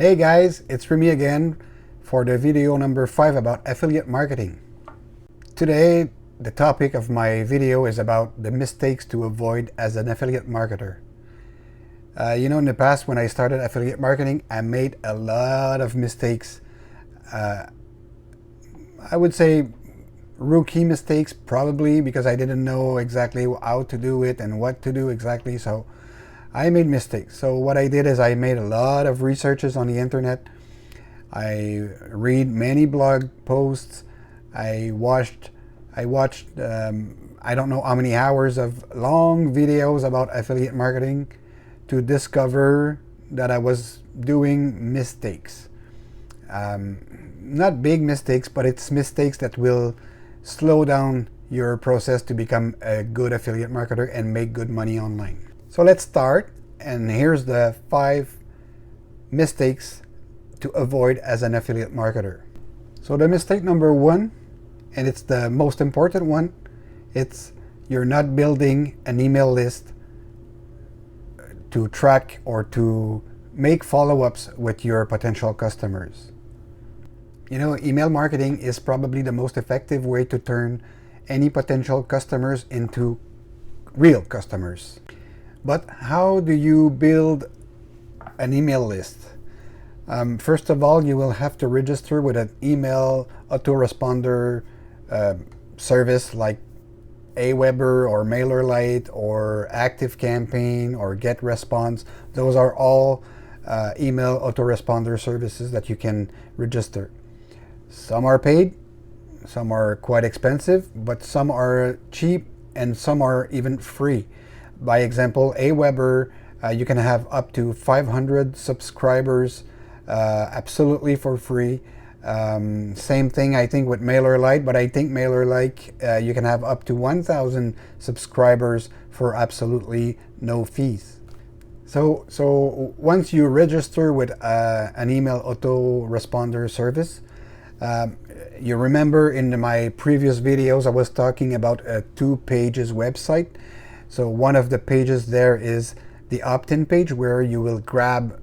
Hey guys, it's Remy again for the video number 5 about affiliate marketing. Today, the topic of my video is about the mistakes to avoid as an affiliate marketer. In the past when I started affiliate marketing, I made a lot of mistakes. I would say rookie mistakes probably because I didn't know exactly how to do it and what to do exactly. So I made mistakes. So what I did is I made a lot of researches on the internet. I read many blog posts. I watched I don't know how many hours of long videos about affiliate marketing to discover that I was doing mistakes. Not big mistakes, but it's mistakes that will slow down your process to become a good affiliate marketer and make good money online. So let's start, and here's the 5 mistakes to avoid as an affiliate marketer. So the mistake number 1, and it's the most important one, it's you're not building an email list to track or to make follow-ups with your potential customers. Email marketing is probably the most effective way to turn any potential customers into real customers. But how do you build an email list? First of all, you will have to register with an email autoresponder service like Aweber or MailerLite or ActiveCampaign or GetResponse. Those are all email autoresponder services that you can register. Some are paid, some are quite expensive, but some are cheap and some are even free. By example, Aweber, you can have up to 500 subscribers absolutely for free. Same thing I think with MailerLite, but I think MailerLite you can have up to 1,000 subscribers for absolutely no fees. So once you register with an email autoresponder service, you remember in my previous videos I was talking about a 2-pages website. So one of the pages there is the opt-in page where you will grab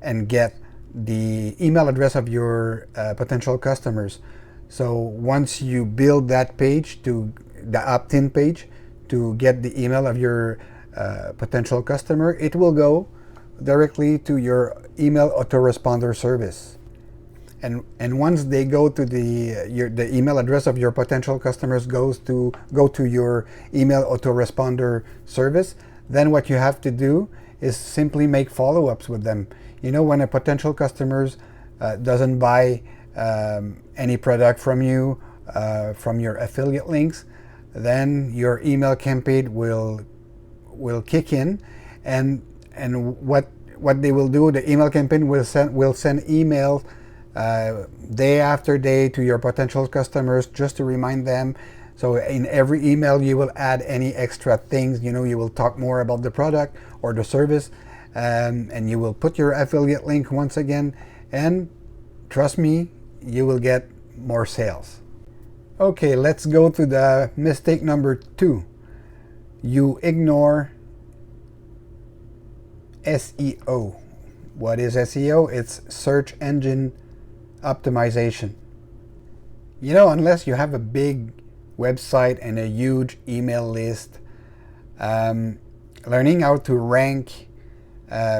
and get the email address of your potential customers. So once you build that page, to the opt-in page, to get the email of your potential customer, it will go directly to your email autoresponder service. And once they go to the email address of your potential customers go to your email autoresponder service, then what you have to do is simply make follow-ups with them. When a potential customer doesn't buy any product from you, from your affiliate links, then your email campaign will kick in, and what they will do, the email campaign will send emails day after day to your potential customers just to remind them. So in every email you will add any extra things. You will talk more about the product or the service, and you will put your affiliate link once again, and trust me, you will get more sales. Okay, let's go to the mistake number 2. You ignore SEO. What is SEO? It's search engine optimization. Unless you have a big website and a huge email list, learning how to rank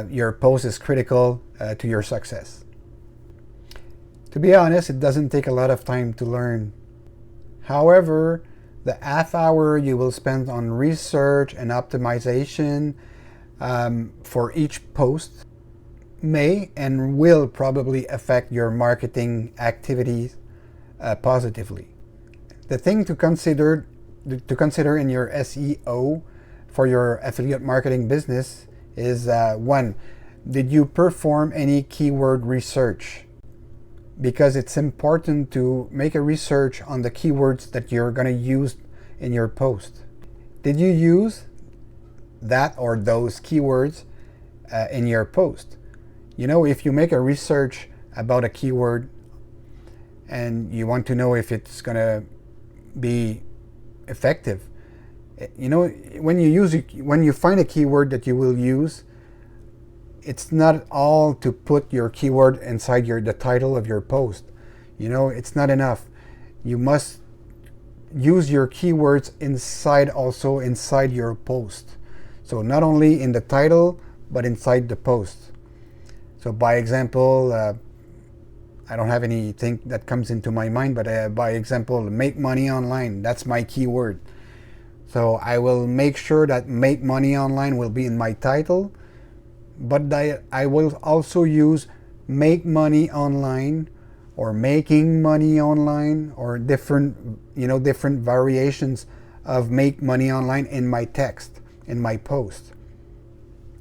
your post is critical to your success. To be honest, it doesn't take a lot of time to learn. However, the half hour you will spend on research and optimization for each post may and will probably affect your marketing activities positively. The thing to consider in your SEO for your affiliate marketing business is 1, did you perform any keyword research? Because it's important to make a research on the keywords that you're going to use in your post. Did you use that or those keywords in your post? If you make a research about a keyword and you want to know if it's going to be effective, when you find a keyword that you will use, it's not all to put your keyword inside the title of your post. It's not enough. You must use your keywords also inside your post. So not only in the title, but inside the post. So by example, I don't have anything that comes into my mind, but by example, make money online, that's my keyword. So I will make sure that make money online will be in my title, but I will also use make money online or making money online or different variations of make money online in my text, in my post.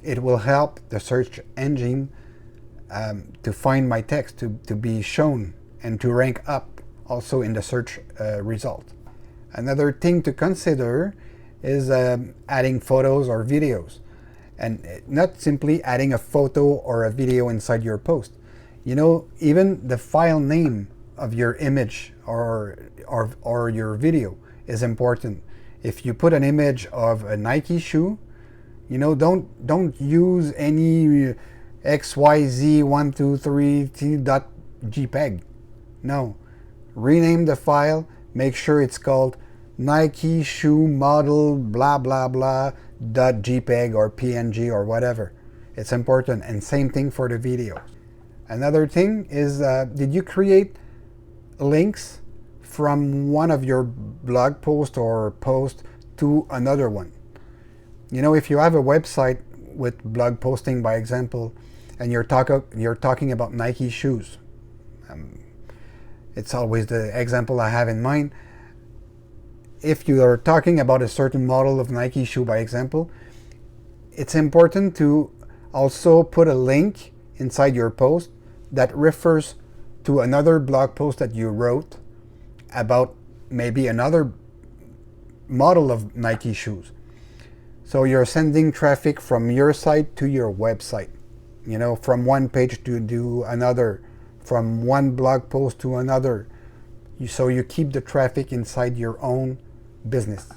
It will help the search engine to find my text, to be shown and to rank up also in the search result. Another thing to consider is adding photos or videos, and not simply adding a photo or a video inside your post. Even the file name of your image or your video is important. If you put an image of a Nike shoe, don't use any xyz123t.jpg. No, rename the file. Make sure it's called Nike shoe model blah blah blah .jpg or png or whatever. It's important. And same thing for the video. Another thing is, did you create links from one of your blog posts or post to another one? If you have a website with blog posting, by example, and you're talking about Nike shoes, it's always the example I have in mind. If you are talking about a certain model of Nike shoe, by example, it's important to also put a link inside your post that refers to another blog post that you wrote about maybe another model of Nike shoes. So you're sending traffic from your site to your website, from one page to another, from one blog post to another. So you keep the traffic inside your own business.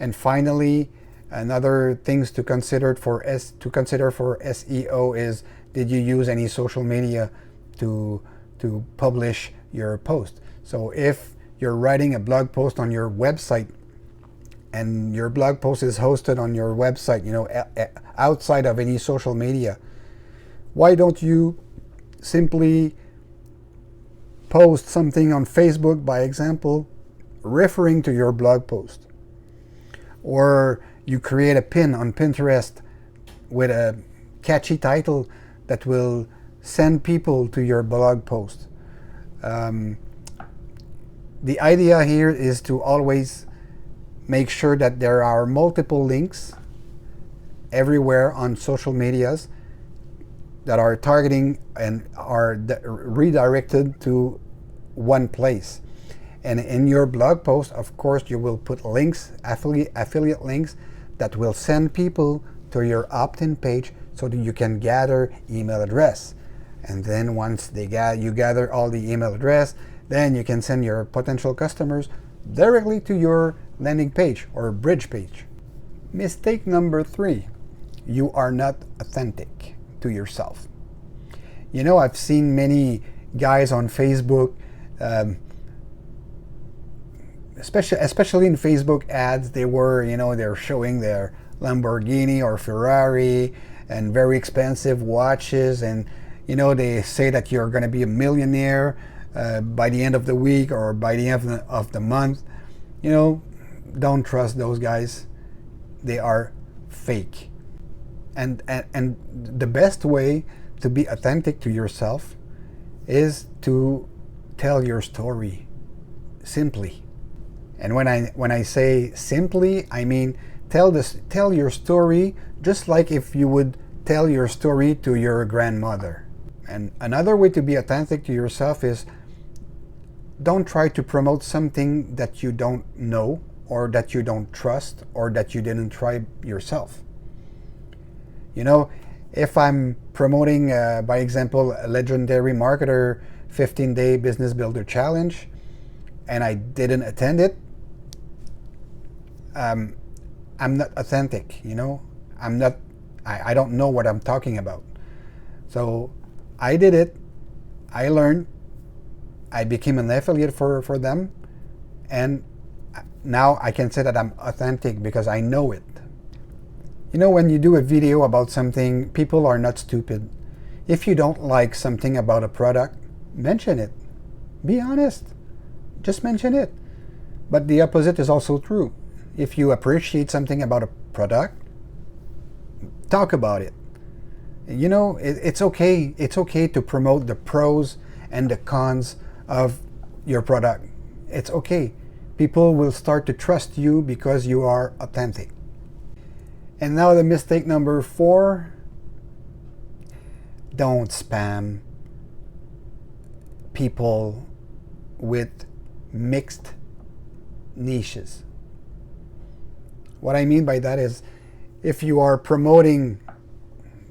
And finally, another things to consider for SEO is, did you use any social media to publish your post? So if you're writing a blog post on your website and your blog post is hosted on your website, outside of any social media, why don't you simply post something on Facebook, by example, referring to your blog post? Or you create a pin on Pinterest with a catchy title that will send people to your blog post. The idea here is to always make sure that there are multiple links everywhere on social medias that are targeting and are redirected to one place. And in your blog post, of course, you will put links, affiliate links, that will send people to your opt-in page so that you can gather email address. And then once you gather all the email address, then you can send your potential customers directly to your landing page or bridge page. Mistake number 3, you are not authentic to yourself. I've seen many guys on Facebook, especially in Facebook ads, they're showing their Lamborghini or Ferrari and very expensive watches, and they say that you're going to be a millionaire by the end of the week or by the end of the month. Don't trust those guys. They are fake. And the best way to be authentic to yourself is to tell your story simply. And when I say simply, I mean tell your story just like if you would tell your story to your grandmother. And another way to be authentic to yourself is, don't try to promote something that you don't know or that you don't trust or that you didn't try yourself. If I'm promoting, by example, a legendary marketer 15-day business builder challenge and I didn't attend it, I'm not authentic. I don't know what I'm talking about. So I did it. I learned. I became an affiliate for them. And now I can say that I'm authentic because I know it. You know, when you do a video about something, people are not stupid. If you don't like something about a product, mention it. Be honest. Just mention it. But the opposite is also true. If you appreciate something about a product, talk about it. You know, it's okay. It's okay to promote the pros and the cons of your product. It's okay. People will start to trust you because you are authentic. And now the mistake number 4. Don't spam people with mixed niches. What I mean by that is, if you are promoting,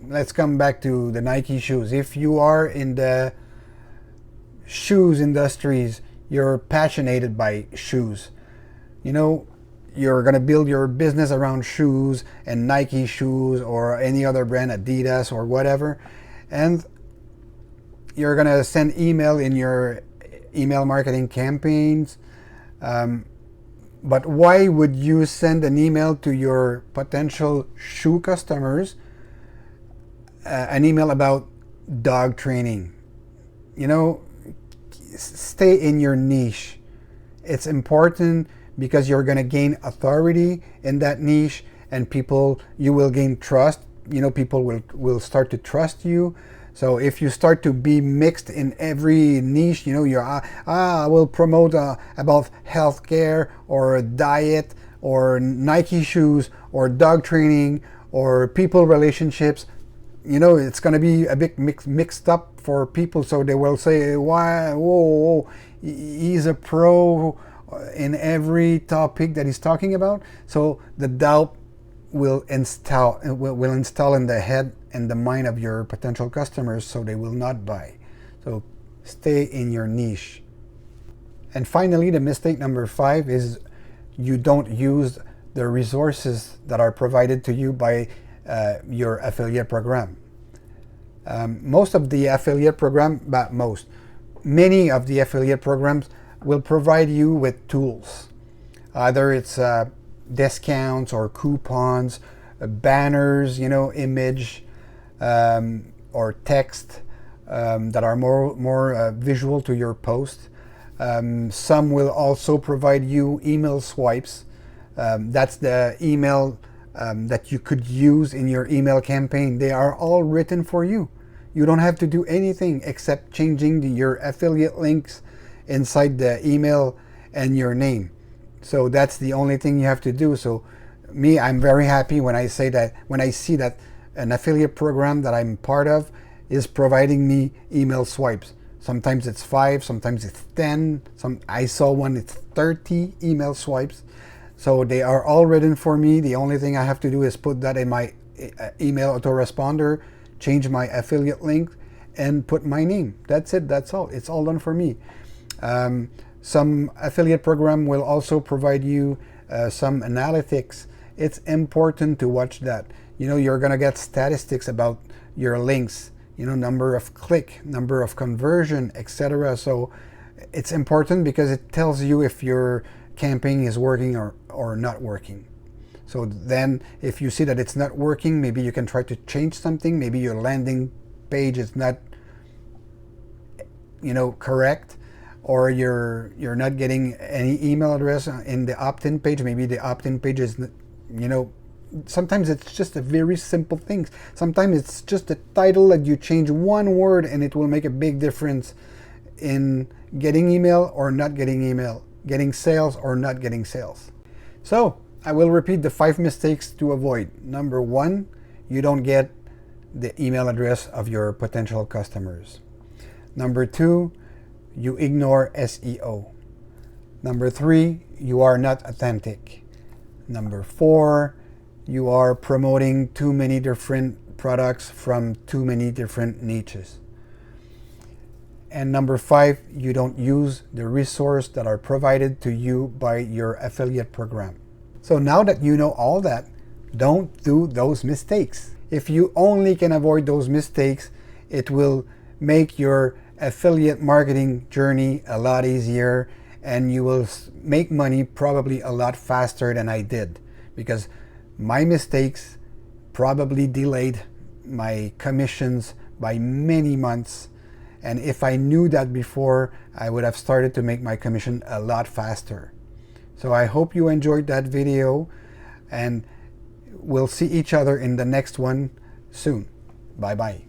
let's come back to the Nike shoes. If you are in the shoes industries, you're passionate by shoes. You know, you're going to build your business around shoes and Nike shoes or any other brand, Adidas or whatever. And you're going to send email in your email marketing campaigns. But why would you send an email to your potential shoe customers, an email about dog training? You know, stay in your niche. It's important because you're going to gain authority in that niche, and you will gain trust. You know, people will start to trust you. So if you start to be mixed in every niche, you know, I will promote about healthcare or diet or Nike shoes or dog training or people relationships, you know, it's going to be a bit mixed up for people. So they will say, why, whoa, he's a pro in every topic that he's talking about. So the doubt will install in the head and the mind of your potential customers, so they will not buy. So stay in your niche. And finally, the mistake number 5 is you don't use the resources that are provided to you by your affiliate program. Many of the affiliate programs will provide you with tools. Either it's discounts or coupons, banners, you know, image, or text that are more visual to your post. Some will also provide you email swipes. That's the email that you could use in your email campaign. They are all written for you. You don't have to do anything except changing your affiliate links inside the email and your name. So that's the only thing you have to do. So I'm very happy when I see that an affiliate program that I'm part of is providing me email swipes. Sometimes it's 5, sometimes it's 10. I saw one, it's 30 email swipes. So they are all written for me. The only thing I have to do is put that in my email autoresponder, change my affiliate link, and put my name. That's it. That's all. It's all done for me. Some affiliate program will also provide you some analytics. It's important to watch that. You know, you're going to get statistics about your links, you know, number of click, number of conversion, etc. So it's important because it tells you if your campaign is working or not working. So then if you see that it's not working, maybe you can try to change something. Maybe your landing page is not, you know, correct, or you're not getting any email address in the opt-in page. Maybe the opt-in page is, you know, sometimes it's just a very simple thing. Sometimes it's just a title that you change one word and it will make a big difference in getting email or not getting email, getting sales or not getting sales. So I will repeat the 5 mistakes to avoid. Number 1, you don't get the email address of your potential customers. Number 2, you ignore SEO. Number 3, you are not authentic. Number 4, you are promoting too many different products from too many different niches. And number 5, you don't use the resources that are provided to you by your affiliate program. So now that you know all that, don't do those mistakes. If you only can avoid those mistakes It will make your affiliate marketing journey a lot easier, and you will make money probably a lot faster than I did, because my mistakes probably delayed my commissions by many months. And if I knew that before, I would have started to make my commission a lot faster. So I hope you enjoyed that video, and we'll see each other in the next one soon. Bye bye.